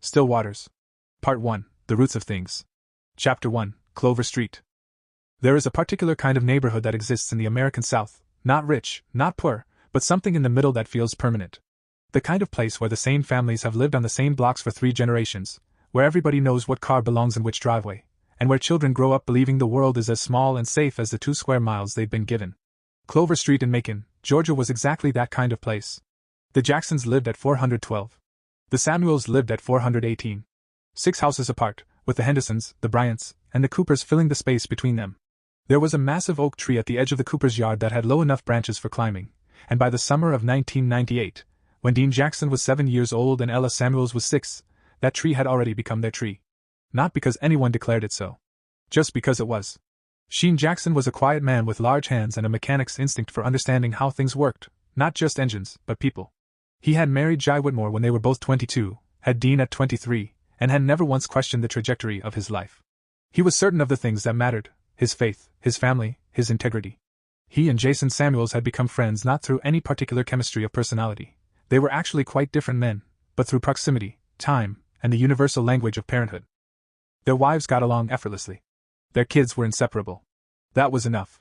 Still Waters. Part 1, The Roots of Things. Chapter 1, Clover Street. There is a particular kind of neighborhood that exists in the American South, not rich, not poor, but something in the middle that feels permanent. The kind of place where the same families have lived on the same blocks for 3 generations, where everybody knows what car belongs in which driveway, and where children grow up believing the world is as small and safe as the 2 square miles they've been given. Clover Street in Macon, Georgia was exactly that kind of place. The Jacksons lived at 412. The Samuels lived at 418. 6 houses apart, with the Hendersons, the Bryants, and the Coopers filling the space between them. There was a massive oak tree at the edge of the Coopers' yard that had low enough branches for climbing, and by the summer of 1998, when Dean Jackson was 7 years old and Ella Samuels was 6, that tree had already become their tree. Not because anyone declared it so. Just because it was. Sheen Jackson was a quiet man with large hands and a mechanic's instinct for understanding how things worked, not just engines, but people. He had married Jai Whitmore when they were both 22, had Dean at 23, and had never once questioned the trajectory of his life. He was certain of the things that mattered: his faith, his family, his integrity. He and Jason Samuels had become friends not through any particular chemistry of personality. They were actually quite different men, but through proximity, time, and the universal language of parenthood. Their wives got along effortlessly. Their kids were inseparable. That was enough.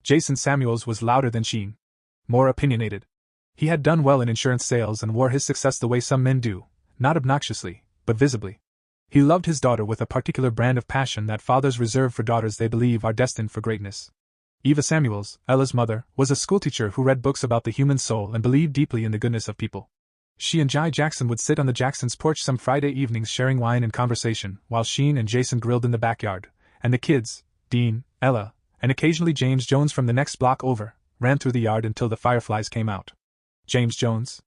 Jason Samuels was louder than Sheen. More opinionated. He had done well in insurance sales and wore his success the way some men do, not obnoxiously, but visibly. He loved his daughter with a particular brand of passion that fathers reserve for daughters they believe are destined for greatness. Eva Samuels, Ella's mother, was a schoolteacher who read books about the human soul and believed deeply in the goodness of people. She and Jai Jackson would sit on the Jacksons' porch some Friday evenings sharing wine and conversation, while Sheen and Jason grilled in the backyard, and the kids, Dean, Ella, and occasionally James Jones from the next block over, ran through the yard until the fireflies came out. James Jones?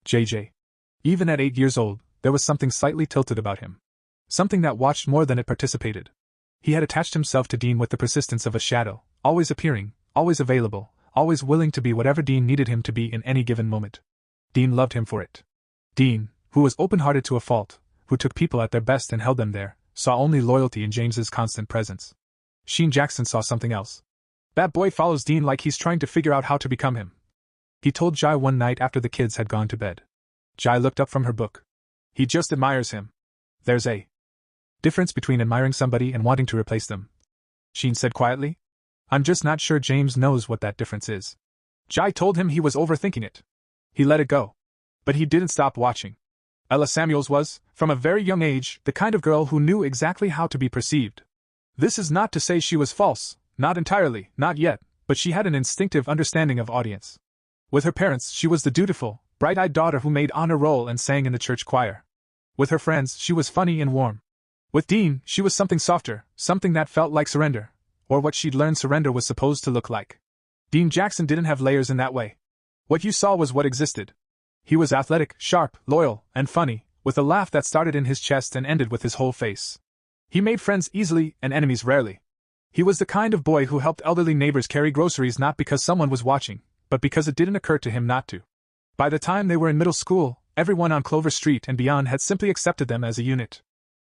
JJ. Even at 8 years old, there was something slightly tilted about him. Something that watched more than it participated. He had attached himself to Dean with the persistence of a shadow, always appearing, always available, always willing to be whatever Dean needed him to be in any given moment. Dean loved him for it. Dean, who was open-hearted to a fault, who took people at their best and held them there, saw only loyalty in James's constant presence. Sheen Jackson saw something else. That boy follows Dean like he's trying to figure out how to become him. He told Jai one night after the kids had gone to bed. Jai looked up from her book. He just admires him. There's a difference between admiring somebody and wanting to replace them, Sheen said quietly. I'm just not sure James knows what that difference is. Jai told him he was overthinking it. He let it go. But he didn't stop watching. Ella Samuels was, from a very young age, the kind of girl who knew exactly how to be perceived. This is not to say she was false, not entirely, not yet, but she had an instinctive understanding of audience. With her parents, she was the dutiful, bright-eyed daughter who made honor roll and sang in the church choir. With her friends, she was funny and warm. With Dean, she was something softer, something that felt like surrender, or what she'd learned surrender was supposed to look like. Dean Jackson didn't have layers in that way. What you saw was what existed. He was athletic, sharp, loyal, and funny, with a laugh that started in his chest and ended with his whole face. He made friends easily and enemies rarely. He was the kind of boy who helped elderly neighbors carry groceries not because someone was watching, but because it didn't occur to him not to. By the time they were in middle school, everyone on Clover Street and beyond had simply accepted them as a unit.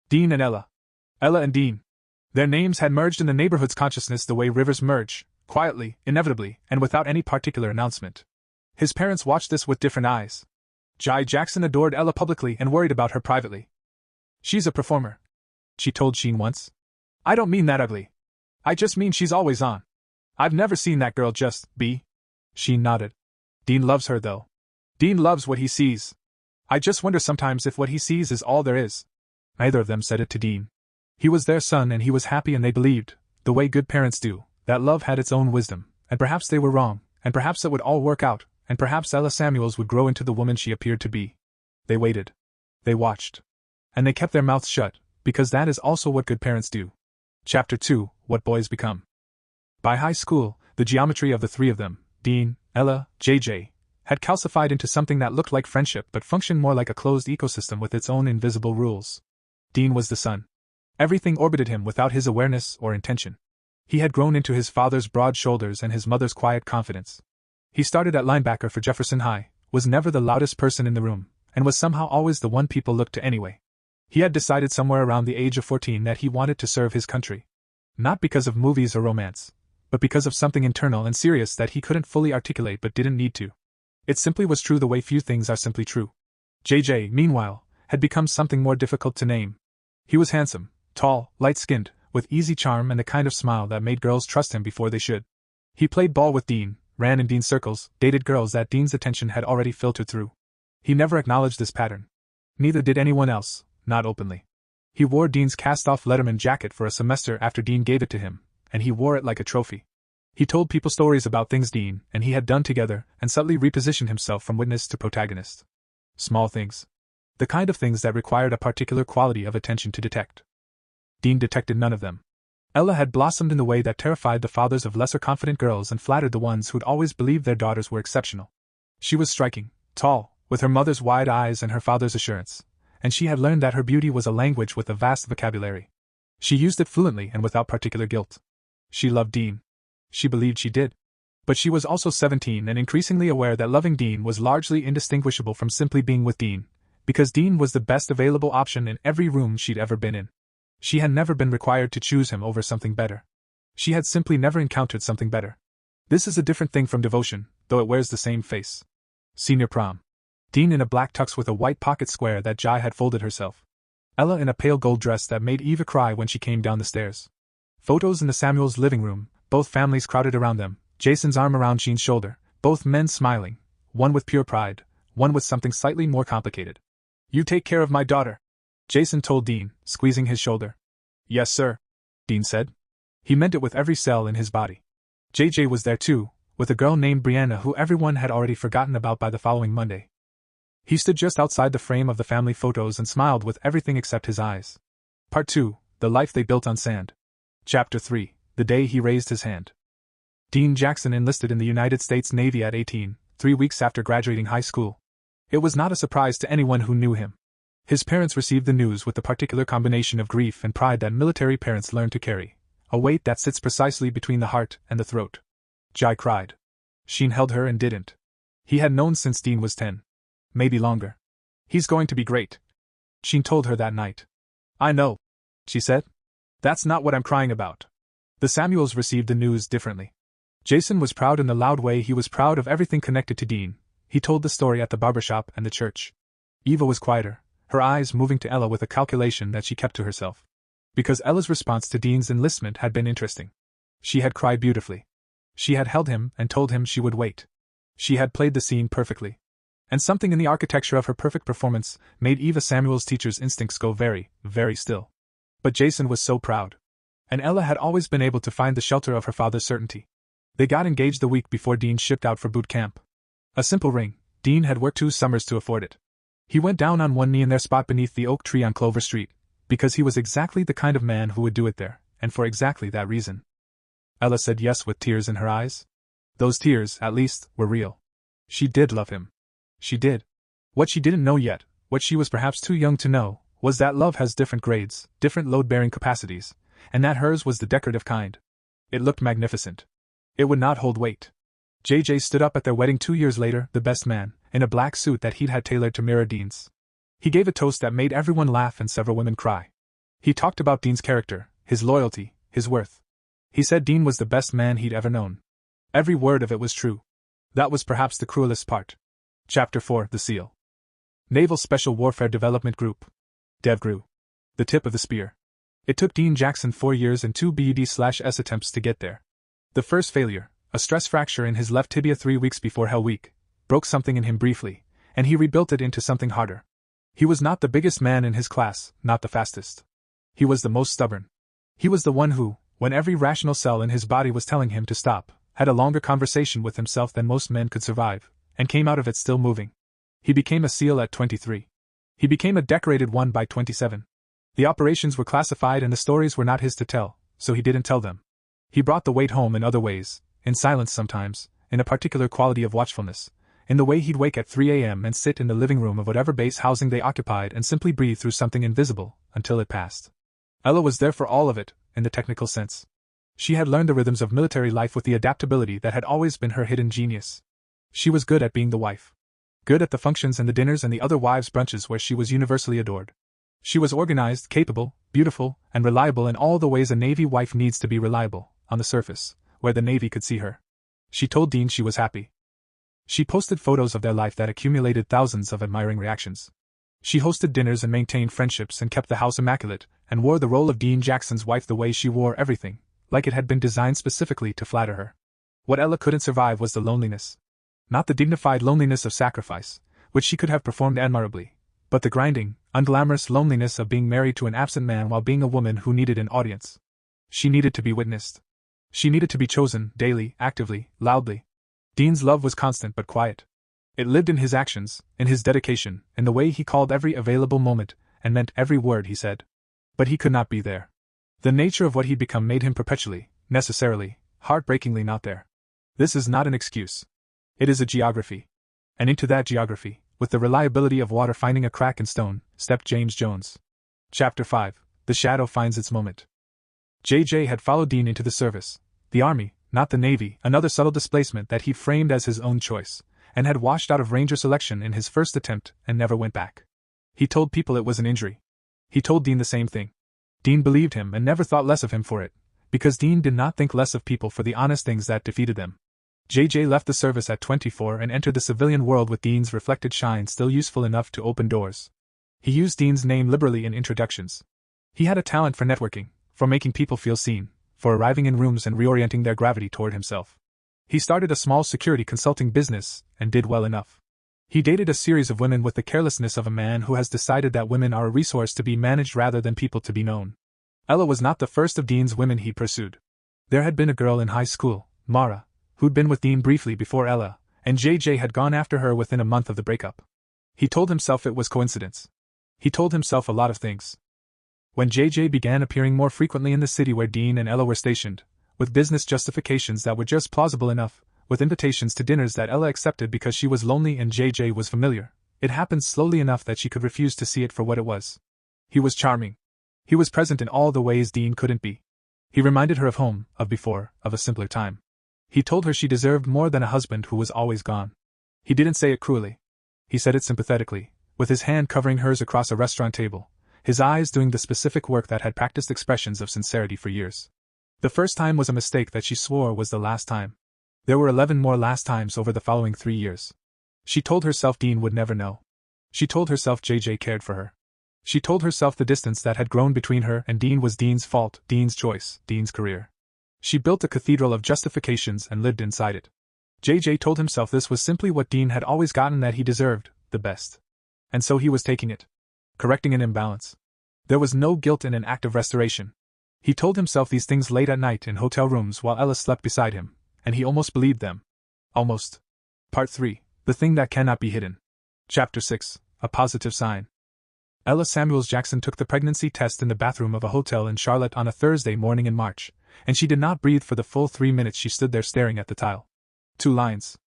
Dean and Ella. Ella and Dean. Their names had merged in the neighborhood's consciousness the way rivers merge, quietly, inevitably, and without any particular announcement. His parents watched this with different eyes. Jai Jackson adored Ella publicly and worried about her privately. She's a performer, she told Sheen once. I don't mean that ugly. I just mean she's always on. I've never seen that girl just be. Sheen nodded. Dean loves her though. Dean loves what he sees. I just wonder sometimes if what he sees is all there is. Neither of them said it to Dean. He was their son and he was happy and they believed, the way good parents do, that love had its own wisdom, and perhaps they were wrong, and perhaps it would all work out, and perhaps Ella Samuels would grow into the woman she appeared to be. They waited. They watched. And they kept their mouths shut, because that is also what good parents do. Chapter 2, What Boys Become. By high school, the geometry of the 3 of them, Dean, Ella, JJ, had calcified into something that looked like friendship but functioned more like a closed ecosystem with its own invisible rules. Dean was the son. Everything orbited him without his awareness or intention. He had grown into his father's broad shoulders and his mother's quiet confidence. He started at linebacker for Jefferson High, was never the loudest person in the room, and was somehow always the one people looked to anyway. He had decided somewhere around the age of 14 that he wanted to serve his country. Not because of movies or romance, but because of something internal and serious that he couldn't fully articulate but didn't need to. It simply was true the way few things are simply true. JJ, meanwhile, had become something more difficult to name. He was handsome, tall, light-skinned, with easy charm and the kind of smile that made girls trust him before they should. He played ball with Dean, ran in Dean's circles, dated girls that Dean's attention had already filtered through. He never acknowledged this pattern. Neither did anyone else, not openly. He wore Dean's cast-off Letterman jacket for a semester after Dean gave it to him, and he wore it like a trophy. He told people stories about things Dean and he had done together and subtly repositioned himself from witness to protagonist. Small things. The kind of things that required a particular quality of attention to detect. Dean detected none of them. Ella had blossomed in the way that terrified the fathers of lesser confident girls and flattered the ones who'd always believed their daughters were exceptional. She was striking, tall, with her mother's wide eyes and her father's assurance, and she had learned that her beauty was a language with a vast vocabulary. She used it fluently and without particular guilt. She loved Dean. She believed she did. But she was also 17 and increasingly aware that loving Dean was largely indistinguishable from simply being with Dean, because Dean was the best available option in every room she'd ever been in. She had never been required to choose him over something better. She had simply never encountered something better. This is a different thing from devotion, though it wears the same face. Senior prom. Dean in a black tux with a white pocket square that Jai had folded herself. Ella in a pale gold dress that made Eva cry when she came down the stairs. Photos in the Samuels' living room, both families crowded around them, Jason's arm around Jean's shoulder, both men smiling, one with pure pride, one with something slightly more complicated. "You take care of my daughter," Jason told Dean, squeezing his shoulder. "Yes, sir," Dean said. He meant it with every cell in his body. JJ was there too, with a girl named Brianna who everyone had already forgotten about by the following Monday. He stood just outside the frame of the family photos and smiled with everything except his eyes. Part 2, The Life They Built on Sand. Chapter 3, The Day He Raised His Hand. Dean Jackson enlisted in the United States Navy at 18, 3 weeks after graduating high school. It was not a surprise to anyone who knew him. His parents received the news with the particular combination of grief and pride that military parents learn to carry, a weight that sits precisely between the heart and the throat. Jai cried. Sheen held her and didn't. He had known since Dean was 10. Maybe longer. "He's going to be great," Sheen told her that night. "I know," she said. "That's not what I'm crying about." The Samuels received the news differently. Jason was proud in the loud way he was proud of everything connected to Dean. He told the story at the barbershop and the church. Eva was quieter, her eyes moving to Ella with a calculation that she kept to herself. Because Ella's response to Dean's enlistment had been interesting. She had cried beautifully. She had held him and told him she would wait. She had played the scene perfectly. And something in the architecture of her perfect performance made Eva Samuel's teacher's instincts go very, very still. But Jason was so proud. And Ella had always been able to find the shelter of her father's certainty. They got engaged the week before Dean shipped out for boot camp. A simple ring. Dean had worked 2 summers to afford it. He went down on one knee in their spot beneath the oak tree on Clover Street, because he was exactly the kind of man who would do it there, and for exactly that reason. Ella said yes with tears in her eyes. Those tears, at least, were real. She did love him. She did. What she didn't know yet, what she was perhaps too young to know, was that love has different grades, different load-bearing capacities, and that hers was the decorative kind. It looked magnificent. It would not hold weight. JJ stood up at their wedding 2 years later, the best man, in a black suit that he'd had tailored to mirror Dean's. He gave a toast that made everyone laugh and several women cry. He talked about Dean's character, his loyalty, his worth. He said Dean was the best man he'd ever known. Every word of it was true. That was perhaps the cruelest part. Chapter 4, The Seal. Naval Special Warfare Development Group. DevGru. The tip of the spear. It took Dean Jackson 4 years and 2 BUD/S attempts to get there. The first failure, a stress fracture in his left tibia 3 weeks before Hell Week, broke something in him briefly, and he rebuilt it into something harder. He was not the biggest man in his class, not the fastest. He was the most stubborn. He was the one who, when every rational cell in his body was telling him to stop, had a longer conversation with himself than most men could survive, and came out of it still moving. He became a SEAL at 23. He became a decorated one by 27. The operations were classified and the stories were not his to tell, so he didn't tell them. He brought the weight home in other ways, in silence sometimes, in a particular quality of watchfulness, in the way he'd wake at 3 a.m. and sit in the living room of whatever base housing they occupied and simply breathe through something invisible, until it passed. Ella was there for all of it, in the technical sense. She had learned the rhythms of military life with the adaptability that had always been her hidden genius. She was good at being the wife. Good at the functions and the dinners and the other wives' brunches where she was universally adored. She was organized, capable, beautiful, and reliable in all the ways a Navy wife needs to be reliable, on the surface, where the Navy could see her. She told Dean she was happy. She posted photos of their life that accumulated thousands of admiring reactions. She hosted dinners and maintained friendships and kept the house immaculate, and wore the role of Dean Jackson's wife the way she wore everything, like it had been designed specifically to flatter her. What Ella couldn't survive was the loneliness. Not the dignified loneliness of sacrifice, which she could have performed admirably, but the grinding, unglamorous loneliness of being married to an absent man while being a woman who needed an audience. She needed to be witnessed. She needed to be chosen, daily, actively, loudly. Dean's love was constant but quiet. It lived in his actions, in his dedication, in the way he called every available moment, and meant every word he said. But he could not be there. The nature of what he'd become made him perpetually, necessarily, heartbreakingly not there. This is not an excuse. It is a geography. And into that geography, with the reliability of water finding a crack in stone, stepped James Jones. Chapter 5. The Shadow Finds Its Moment. J.J. had followed Dean into the service. The Army, not the Navy, another subtle displacement that he framed as his own choice, and had washed out of Ranger selection in his first attempt and never went back. He told people it was an injury. He told Dean the same thing. Dean believed him and never thought less of him for it, because Dean did not think less of people for the honest things that defeated them. J.J. left the service at 24 and entered the civilian world with Dean's reflected shine still useful enough to open doors. He used Dean's name liberally in introductions. He had a talent for networking, for making people feel seen, for arriving in rooms and reorienting their gravity toward himself. He started a small security consulting business, and did well enough. He dated a series of women with the carelessness of a man who has decided that women are a resource to be managed rather than people to be known. Ella was not the first of Dean's women he pursued. There had been a girl in high school, Mara, who'd been with Dean briefly before Ella, and J.J. had gone after her within a month of the breakup. He told himself it was coincidence. He told himself a lot of things. When J.J. began appearing more frequently in the city where Dean and Ella were stationed, with business justifications that were just plausible enough, with invitations to dinners that Ella accepted because she was lonely and J.J. was familiar, it happened slowly enough that she could refuse to see it for what it was. He was charming. He was present in all the ways Dean couldn't be. He reminded her of home, of before, of a simpler time. He told her she deserved more than a husband who was always gone. He didn't say it cruelly. He said it sympathetically, with his hand covering hers across a restaurant table, his eyes doing the specific work that had practiced expressions of sincerity for years. The first time was a mistake that she swore was the last time. There were 11 more last times over the following 3 years. She told herself Dean would never know. She told herself J.J. cared for her. She told herself the distance that had grown between her and Dean was Dean's fault, Dean's choice, Dean's career. She built a cathedral of justifications and lived inside it. J.J. told himself this was simply what Dean had always gotten, that he deserved the best. And so he was taking it. Correcting an imbalance. There was no guilt in an act of restoration. He told himself these things late at night in hotel rooms while Ella slept beside him, and he almost believed them. Almost. Part 3. The Thing That Cannot Be Hidden. Chapter 6. A Positive Sign. Ella Samuels Jackson took the pregnancy test in the bathroom of a hotel in Charlotte on a Thursday morning in March, and she did not breathe for the full 3 minutes she stood there staring at the tile. 2 lines.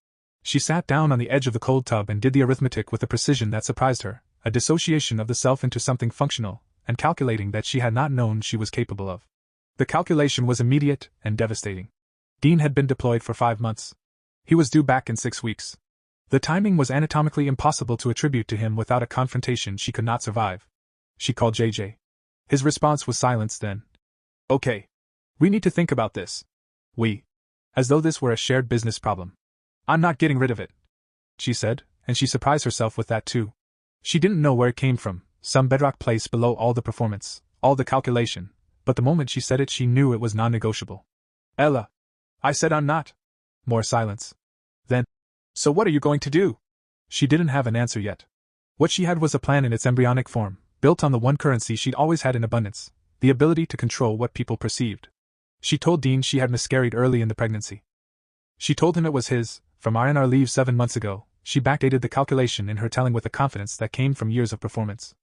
She sat down on the edge of the cold tub and did the arithmetic with a precision that surprised her, a dissociation of the self into something functional and calculating that she had not known she was capable of. The calculation was immediate and devastating. Dean had been deployed for 5 months. He was due back in 6 weeks. The timing was anatomically impossible to attribute to him without a confrontation she could not survive. She called J.J. His response was silence then. Okay. We need to think about this. We. As though this were a shared business problem. I'm not getting rid of it, she said, and she surprised herself with that too. She didn't know where it came from, some bedrock place below all the performance, all the calculation, but the moment she said it she knew it was non-negotiable. Ella. I said I'm not. More silence. Then. So what are you going to do? She didn't have an answer yet. What she had was a plan in its embryonic form, built on the one currency she'd always had in abundance, the ability to control what people perceived. She told Dean she had miscarried early in the pregnancy. She told him it was his, from R&R leave 7 months ago. She backdated the calculation in her telling with a confidence that came from years of performance.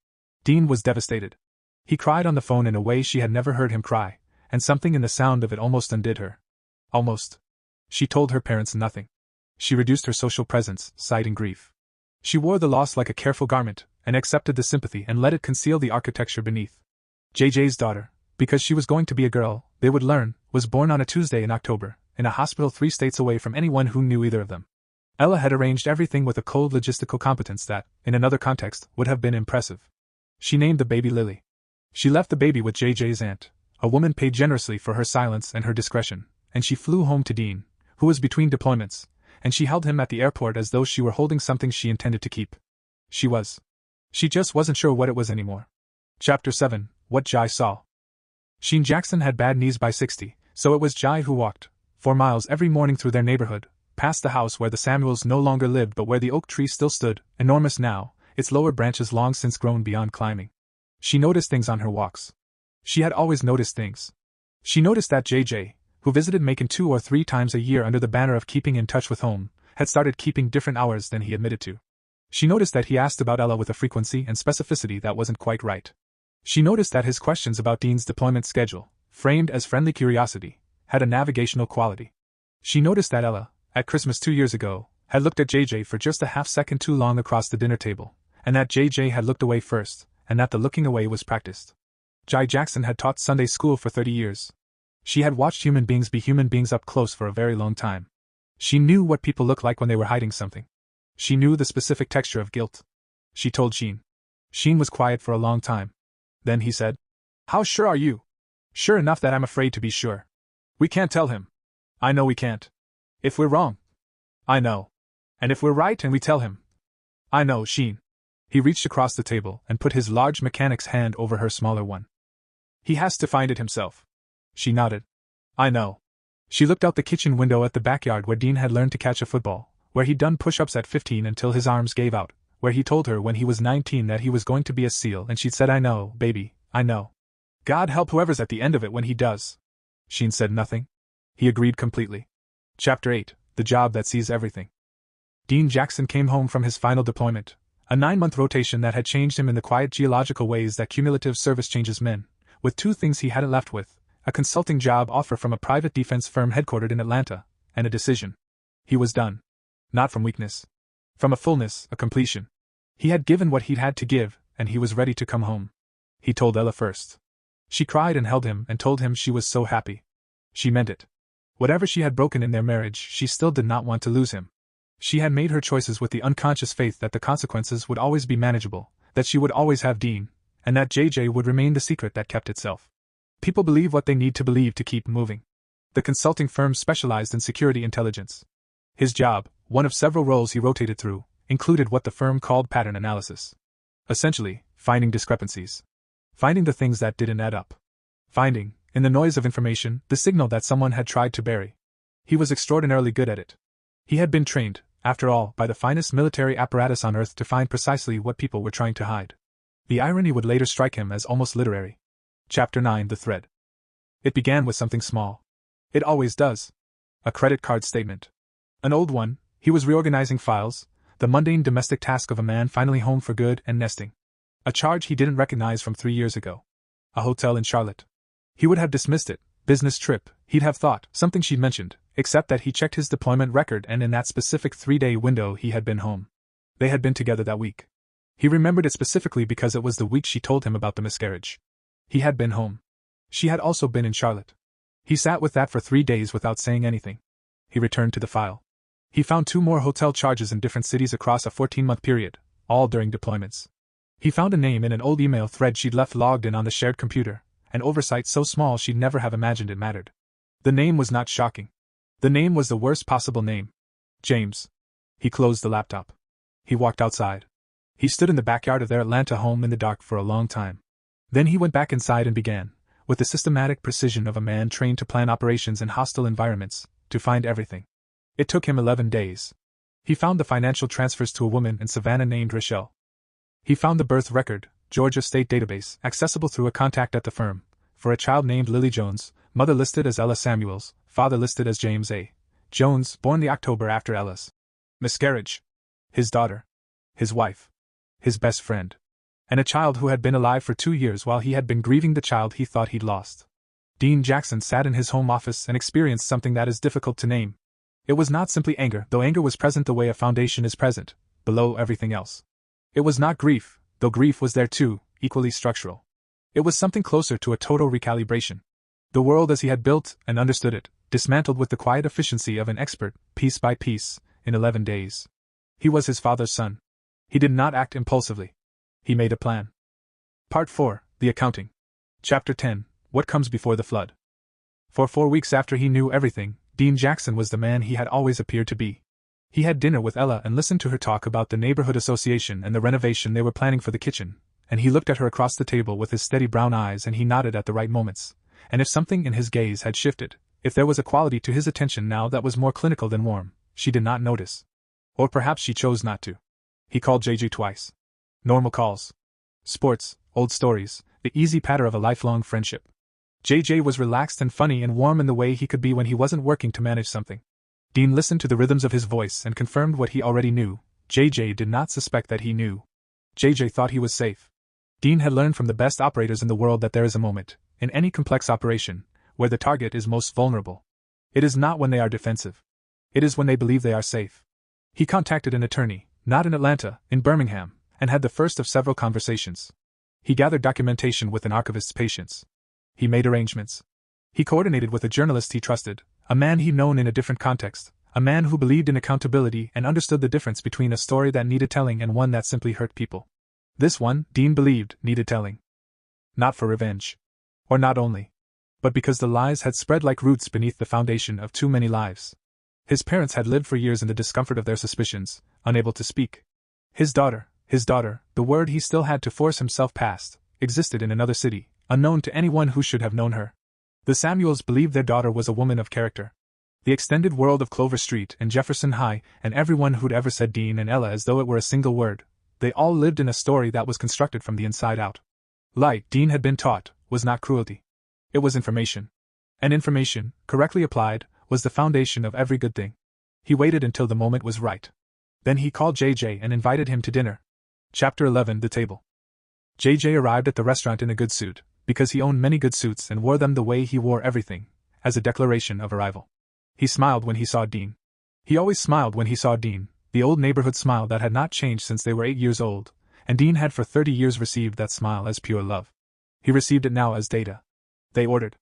Dean was devastated. He cried on the phone in a way she had never heard him cry, and something in the sound of it almost undid her. Almost. She told her parents nothing. She reduced her social presence, citing grief. She wore the loss like a careful garment, and accepted the sympathy and let it conceal the architecture beneath. J.J.'s daughter, because she was going to be a girl, they would learn, was born on a Tuesday in October, in a hospital 3 states away from anyone who knew either of them. Ella had arranged everything with a cold logistical competence that, in another context, would have been impressive. She named the baby Lily. She left the baby with J.J.'s aunt, a woman paid generously for her silence and her discretion, and she flew home to Dean, who was between deployments, and she held him at the airport as though she were holding something she intended to keep. She was. She just wasn't sure what it was anymore. Chapter 7. What Jai Saw. Sheen Jackson had bad knees by 60, so it was Jai who walked 4 miles every morning through their neighborhood, past the house where the Samuels no longer lived but where the oak tree still stood, enormous now, its lower branches long since grown beyond climbing. She noticed things on her walks. She had always noticed things. She noticed that JJ, who visited Macon 2 or 3 times a year under the banner of keeping in touch with home, had started keeping different hours than he admitted to. She noticed that he asked about Ella with a frequency and specificity that wasn't quite right. She noticed that his questions about Dean's deployment schedule, framed as friendly curiosity, had a navigational quality. She noticed that Ella, at Christmas 2 years ago, had looked at JJ for just a half-second too long across the dinner table, and that JJ had looked away first, and that the looking away was practiced. Jai Jackson had taught Sunday school for 30 years. She had watched human beings be human beings up close for a very long time. She knew what people look like when they were hiding something. She knew the specific texture of guilt. She told Sheen. Sheen was quiet for a long time. Then he said, "How sure are you?" "Sure enough that I'm afraid to be sure." "We can't tell him." "I know we can't." "If we're wrong." "I know." "And if we're right and we tell him." "I know, Sheen." He reached across the table and put his large mechanic's hand over her smaller one. "He has to find it himself." She nodded. "I know." She looked out the kitchen window at the backyard where Dean had learned to catch a football, where he'd done push-ups at 15 until his arms gave out, where he told her when he was 19 that he was going to be a SEAL, and she'd said, "I know, baby, I know." "God help whoever's at the end of it when he does." Sheen said nothing. He agreed completely. Chapter 8. The Job That Sees Everything. Dean Jackson came home from his final deployment, a 9-month rotation that had changed him in the quiet geological ways that cumulative service changes men, with 2 things he hadn't left with: a consulting job offer from a private defense firm headquartered in Atlanta, and a decision. He was done. Not from weakness. From a fullness, a completion. He had given what he'd had to give, and he was ready to come home. He told Ella first. She cried and held him and told him she was so happy. She meant it. Whatever she had broken in their marriage, she still did not want to lose him. She had made her choices with the unconscious faith that the consequences would always be manageable, that she would always have Dean, and that JJ would remain the secret that kept itself. People believe what they need to believe to keep moving. The consulting firm specialized in security intelligence. His job, one of several roles he rotated through, included what the firm called pattern analysis. Essentially, finding discrepancies. Finding the things that didn't add up. Finding, in the noise of information, the signal that someone had tried to bury. He was extraordinarily good at it. He had been trained, after all, by the finest military apparatus on earth to find precisely what people were trying to hide. The irony would later strike him as almost literary. Chapter 9. The Thread. It began with something small. It always does. A credit card statement. An old one. He was reorganizing files, the mundane domestic task of a man finally home for good and nesting. A charge he didn't recognize from 3 years ago. A hotel in Charlotte. He would have dismissed it, business trip, he'd have thought, something she'd mentioned, except that he checked his deployment record and in that specific 3-day window he had been home. They had been together that week. He remembered it specifically because it was the week she told him about the miscarriage. He had been home. She had also been in Charlotte. He sat with that for 3 days without saying anything. He returned to the file. He found 2 more hotel charges in different cities across a 14-month period, all during deployments. He found a name in an old email thread she'd left logged in on the shared computer, an oversight so small she'd never have imagined it mattered. The name was not shocking. The name was the worst possible name. James. He closed the laptop. He walked outside. He stood in the backyard of their Atlanta home in the dark for a long time. Then he went back inside and began, with the systematic precision of a man trained to plan operations in hostile environments, to find everything. It took him 11 days. He found the financial transfers to a woman in Savannah named Rochelle. He found the birth record, Georgia State Database, accessible through a contact at the firm, for a child named Lily Jones, mother listed as Ella Samuels, father listed as James A. Jones, born the October after Ella's miscarriage. His daughter. His wife. His best friend. And a child who had been alive for 2 years while he had been grieving the child he thought he'd lost. Dean Jackson sat in his home office and experienced something that is difficult to name. It was not simply anger, though anger was present the way a foundation is present, below everything else. It was not grief, though grief was there too, equally structural. It was something closer to a total recalibration. The world as he had built and understood it, dismantled with the quiet efficiency of an expert, piece by piece, in 11 days. He was his father's son. He did not act impulsively. He made a plan. Part 4. The Accounting. Chapter 10. What Comes Before the Flood. For 4 weeks after he knew everything, Dean Jackson was the man he had always appeared to be. He had dinner with Ella and listened to her talk about the neighborhood association and the renovation they were planning for the kitchen, and he looked at her across the table with his steady brown eyes and he nodded at the right moments, and if something in his gaze had shifted, if there was a quality to his attention now that was more clinical than warm, she did not notice. Or perhaps she chose not to. He called JJ twice. Normal calls. Sports, old stories, the easy patter of a lifelong friendship. JJ was relaxed and funny and warm in the way he could be when he wasn't working to manage something. Dean listened to the rhythms of his voice and confirmed what he already knew. JJ did not suspect that he knew. JJ thought he was safe. Dean had learned from the best operators in the world that there is a moment, in any complex operation, where the target is most vulnerable. It is not when they are defensive. It is when they believe they are safe. He contacted an attorney, not in Atlanta, in Birmingham, and had the first of several conversations. He gathered documentation with an archivist's patience. He made arrangements. He coordinated with a journalist he trusted, a man he'd known in a different context, a man who believed in accountability and understood the difference between a story that needed telling and one that simply hurt people. This one, Dean believed, needed telling. Not for revenge. Or not only. But because the lies had spread like roots beneath the foundation of too many lives. His parents had lived for years in the discomfort of their suspicions, unable to speak. His daughter, the word he still had to force himself past, existed in another city, unknown to anyone who should have known her. The Samuels believed their daughter was a woman of character. The extended world of Clover Street and Jefferson High and everyone who'd ever said Dean and Ella as though it were a single word, they all lived in a story that was constructed from the inside out. Lie, Dean had been taught, was not cruelty. It was information. And information, correctly applied, was the foundation of every good thing. He waited until the moment was right. Then he called JJ and invited him to dinner. Chapter 11: The Table. JJ arrived at the restaurant in a good suit, because he owned many good suits and wore them the way he wore everything, as a declaration of arrival. He smiled when he saw Dean. He always smiled when he saw Dean, the old neighborhood smile that had not changed since they were 8 years old, and Dean had for 30 years received that smile as pure love. He received it now as data. They ordered.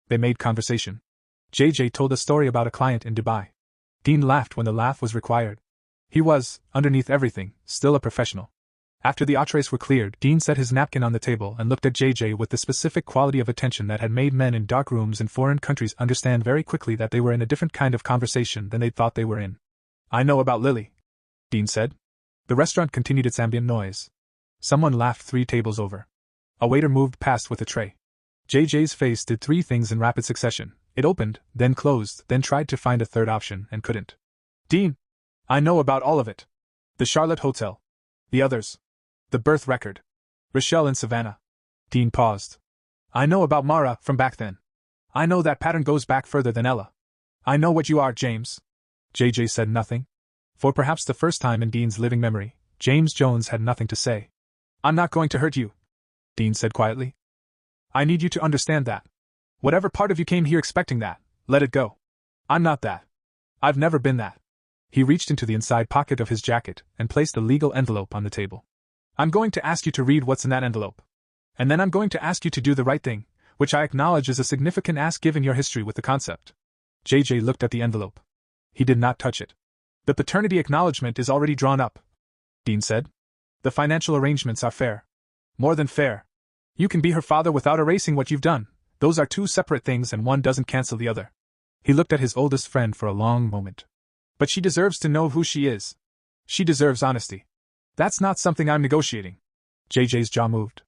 They made conversation. JJ told a story about a client in Dubai. Dean laughed when the laugh was required. He was, underneath everything, still a professional. After the entrees were cleared, Dean set his napkin on the table and looked at JJ with the specific quality of attention that had made men in dark rooms in foreign countries understand very quickly that they were in a different kind of conversation than they'd thought they were in. "I know about Lily," Dean said. The restaurant continued its ambient noise. Someone laughed 3 tables over. A waiter moved past with a tray. JJ's face did 3 things in rapid succession. It opened, then closed, then tried to find a third option and couldn't. "Dean, I know about all of it. The Charlotte Hotel. The others. The birth record. Rochelle in Savannah." Dean paused. "I know about Mara from back then. I know that pattern goes back further than Ella. I know what you are, James." JJ said nothing. For perhaps the first time in Dean's living memory, James Jones had nothing to say. "I'm not going to hurt you," Dean said quietly. "I need you to understand that. Whatever part of you came here expecting that, let it go. I'm not that. I've never been that." He reached into the inside pocket of his jacket and placed a legal envelope on the table. "I'm going to ask you to read what's in that envelope. And then I'm going to ask you to do the right thing, which I acknowledge is a significant ask given your history with the concept." JJ looked at the envelope. He did not touch it. "The paternity acknowledgement is already drawn up," Dean said. "The financial arrangements are fair. More than fair. You can be her father without erasing what you've done. Those are 2 separate things and one doesn't cancel the other." He looked at his oldest friend for a long moment. "But she deserves to know who she is. She deserves honesty. That's not something I'm negotiating." JJ's jaw moved.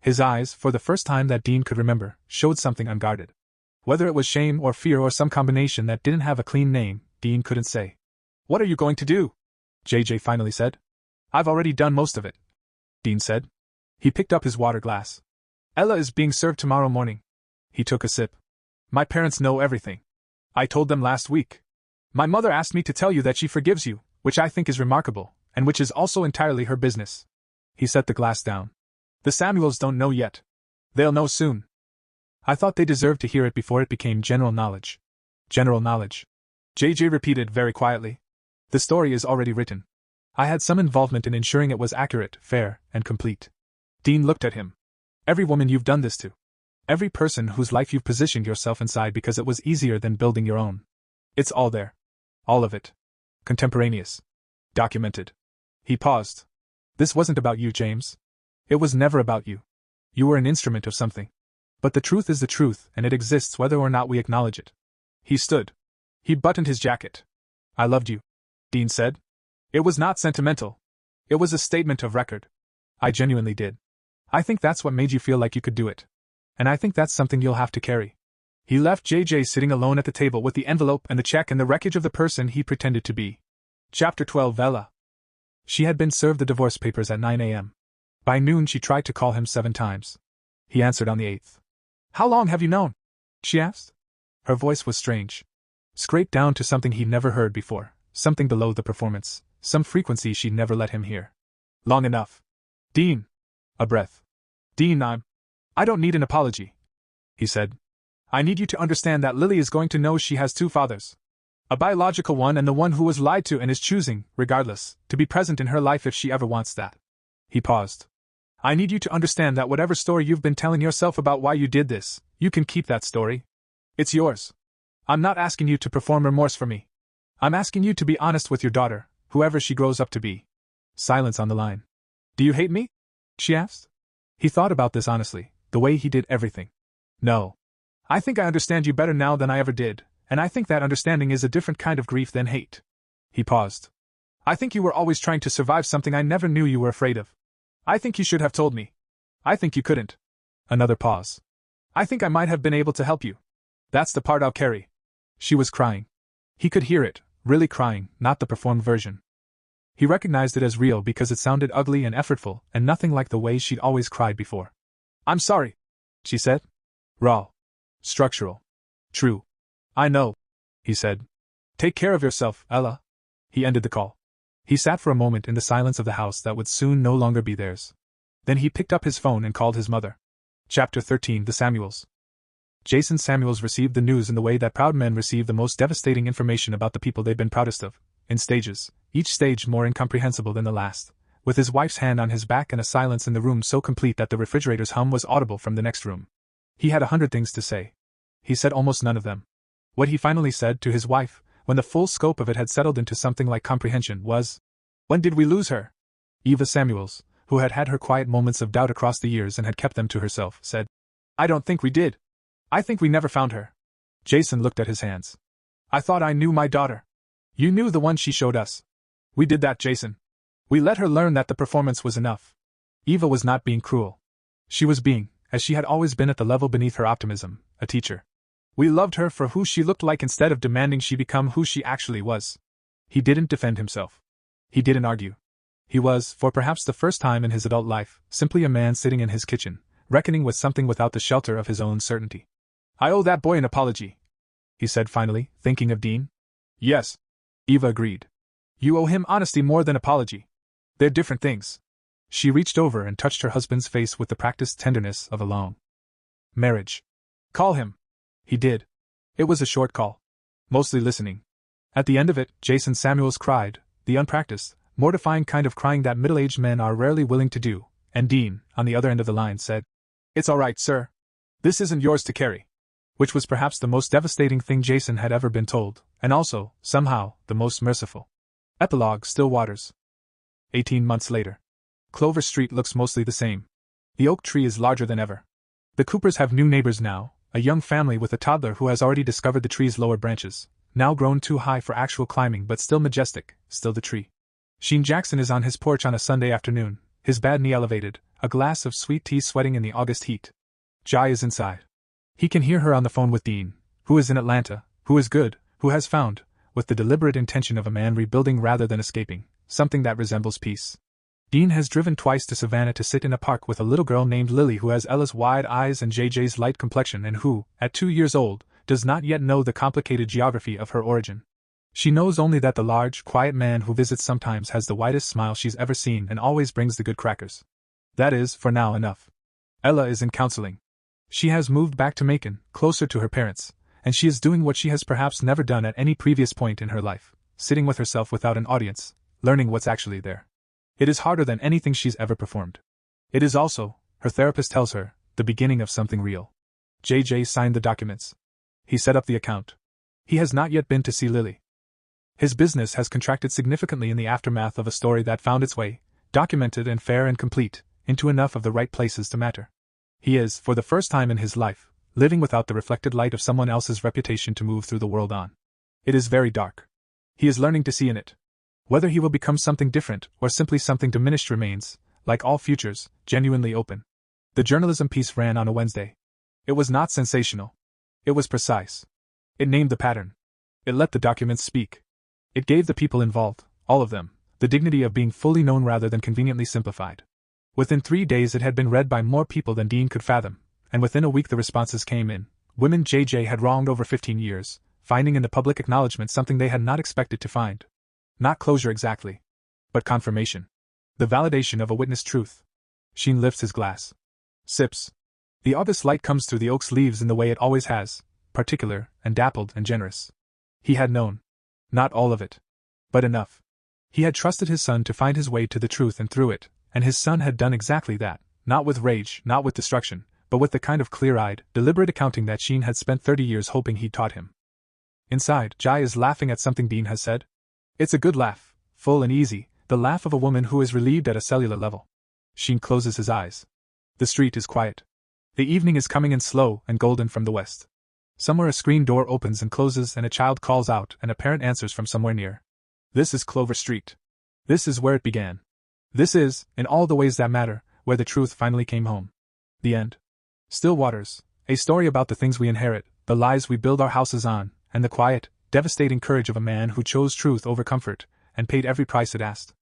His eyes, for the first time that Dean could remember, showed something unguarded. Whether it was shame or fear or some combination that didn't have a clean name, Dean couldn't say. "What are you going to do?" JJ finally said. "I've already done most of it," Dean said. He picked up his water glass. "Ella is being served tomorrow morning." He took a sip. "My parents know everything. I told them last week. My mother asked me to tell you that she forgives you, which I think is remarkable, and which is also entirely her business." He set the glass down. "The Samuels don't know yet. They'll know soon. I thought they deserved to hear it before it became general knowledge." "General knowledge," JJ repeated very quietly. "The story is already written. I had some involvement in ensuring it was accurate, fair, and complete." Dean looked at him. "Every woman you've done this to. Every person whose life you've positioned yourself inside because it was easier than building your own. It's all there. All of it. Contemporaneous. Documented." He paused. "This wasn't about you, James. It was never about you. You were an instrument of something. But the truth is the truth, and it exists whether or not we acknowledge it." He stood. He buttoned his jacket. "I loved you, Dean said. It was not sentimental. It was a statement of record. I genuinely did. I think that's what made you feel like you could do it. And I think that's something you'll have to carry. He left JJ sitting alone at the table with the envelope and the check and the wreckage of the person he pretended to be. Chapter 12. Ella. She had been served the divorce papers at 9 a.m. By noon she tried to call him 7 times. He answered on the 8th. How long have you known? She asked. Her voice was strange. Scraped down to something he'd never heard before, something below the performance, some frequency she'd never let him hear. Long enough. Dean. A breath. Dean, I don't need an apology, he said. I need you to understand that Lily is going to know she has 2 fathers. A biological one and the one who was lied to and is choosing, regardless, to be present in her life if she ever wants that. He paused. I need you to understand that whatever story you've been telling yourself about why you did this, you can keep that story. It's yours. I'm not asking you to perform remorse for me. I'm asking you to be honest with your daughter, whoever she grows up to be. Silence on the line. Do you hate me? She asked. He thought about this honestly, the way he did everything. No. I think I understand you better now than I ever did, and I think that understanding is a different kind of grief than hate. He paused. I think you were always trying to survive something I never knew you were afraid of. I think you should have told me. I think you couldn't. Another pause. I think I might have been able to help you. That's the part I'll carry. She was crying. He could hear it, really crying, not the performed version. He recognized it as real because it sounded ugly and effortful, and nothing like the way she'd always cried before. I'm sorry, she said. Raw. Structural. True. I know, he said. Take care of yourself, Ella. He ended the call. He sat for a moment in the silence of the house that would soon no longer be theirs. Then he picked up his phone and called his mother. Chapter 13. The Samuels. Jason Samuels received the news in the way that proud men receive the most devastating information about the people they've been proudest of, in stages, each stage more incomprehensible than the last, with his wife's hand on his back and a silence in the room so complete that the refrigerator's hum was audible from the next room. He had 100 things to say. He said almost none of them. What he finally said to his wife, when the full scope of it had settled into something like comprehension, was, "When did we lose her?" Eva Samuels, who had had her quiet moments of doubt across the years and had kept them to herself, said, "I don't think we did. I think we never found her." Jason looked at his hands. "I thought I knew my daughter." "You knew the one she showed us." "We did that, Jason. We let her learn that the performance was enough." Eva was not being cruel. She was being, as she had always been at the level beneath her optimism, a teacher. "We loved her for who she looked like instead of demanding she become who she actually was." He didn't defend himself. He didn't argue. He was, for perhaps the first time in his adult life, simply a man sitting in his kitchen, reckoning with something without the shelter of his own certainty. "I owe that boy an apology," he said finally, thinking of Dean. "Yes," Eva agreed. "You owe him honesty more than apology. They're different things." She reached over and touched her husband's face with the practiced tenderness of a long marriage. "Call him." He did. It was a short call. Mostly listening. At the end of it, Jason Samuels cried, the unpracticed, mortifying kind of crying that middle-aged men are rarely willing to do, and Dean, on the other end of the line, said, "It's all right, sir. This isn't yours to carry." Which was perhaps the most devastating thing Jason had ever been told, and also, somehow, the most merciful. Epilogue. Still waters. 18 months later. Clover Street looks mostly the same. The oak tree is larger than ever. The Coopers have new neighbors now, a young family with a toddler who has already discovered the tree's lower branches, now grown too high for actual climbing but still majestic, still the tree. Sheen Jackson is on his porch on a Sunday afternoon, his bad knee elevated, a glass of sweet tea sweating in the August heat. Jai is inside. He can hear her on the phone with Dean, who is in Atlanta, who is good, who has found, with the deliberate intention of a man rebuilding rather than escaping, something that resembles peace. Dean has driven twice to Savannah to sit in a park with a little girl named Lily who has Ella's wide eyes and JJ's light complexion and who, at 2 years old, does not yet know the complicated geography of her origin. She knows only that the large, quiet man who visits sometimes has the widest smile she's ever seen and always brings the good crackers. That is, for now, enough. Ella is in counseling. She has moved back to Macon, closer to her parents, and she is doing what she has perhaps never done at any previous point in her life, sitting with herself without an audience, learning what's actually there. It is harder than anything she's ever performed. It is also, her therapist tells her, the beginning of something real. JJ signed the documents. He set up the account. He has not yet been to see Lily. His business has contracted significantly in the aftermath of a story that found its way, documented and fair and complete, into enough of the right places to matter. He is, for the first time in his life, living without the reflected light of someone else's reputation to move through the world on. It is very dark. He is learning to see in it. Whether he will become something different or simply something diminished remains, like all futures, genuinely open. The journalism piece ran on a Wednesday. It was not sensational. It was precise. It named the pattern. It let the documents speak. It gave the people involved, all of them, the dignity of being fully known rather than conveniently simplified. Within 3 days it had been read by more people than Dean could fathom, and within a week the responses came in. Women JJ had wronged over 15 years, finding in the public acknowledgement something they had not expected to find. Not closure exactly, but confirmation. The validation of a witnessed truth. Sheen lifts his glass. Sips. The August light comes through the oak's leaves in the way it always has, particular and dappled and generous. He had known. Not all of it. But enough. He had trusted his son to find his way to the truth and through it, and his son had done exactly that, not with rage, not with destruction, but with the kind of clear-eyed, deliberate accounting that Sheen had spent 30 years hoping he'd taught him. Inside, Jai is laughing at something Dean has said. It's a good laugh, full and easy, the laugh of a woman who is relieved at a cellular level. Sheen closes his eyes. The street is quiet. The evening is coming in slow and golden from the west. Somewhere a screen door opens and closes and a child calls out and a parent answers from somewhere near. This is Clover Street. This is where it began. This is, in all the ways that matter, where the truth finally came home. The end. Still waters, a story about the things we inherit, the lies we build our houses on, and the quiet, devastating courage of a man who chose truth over comfort, and paid every price it asked.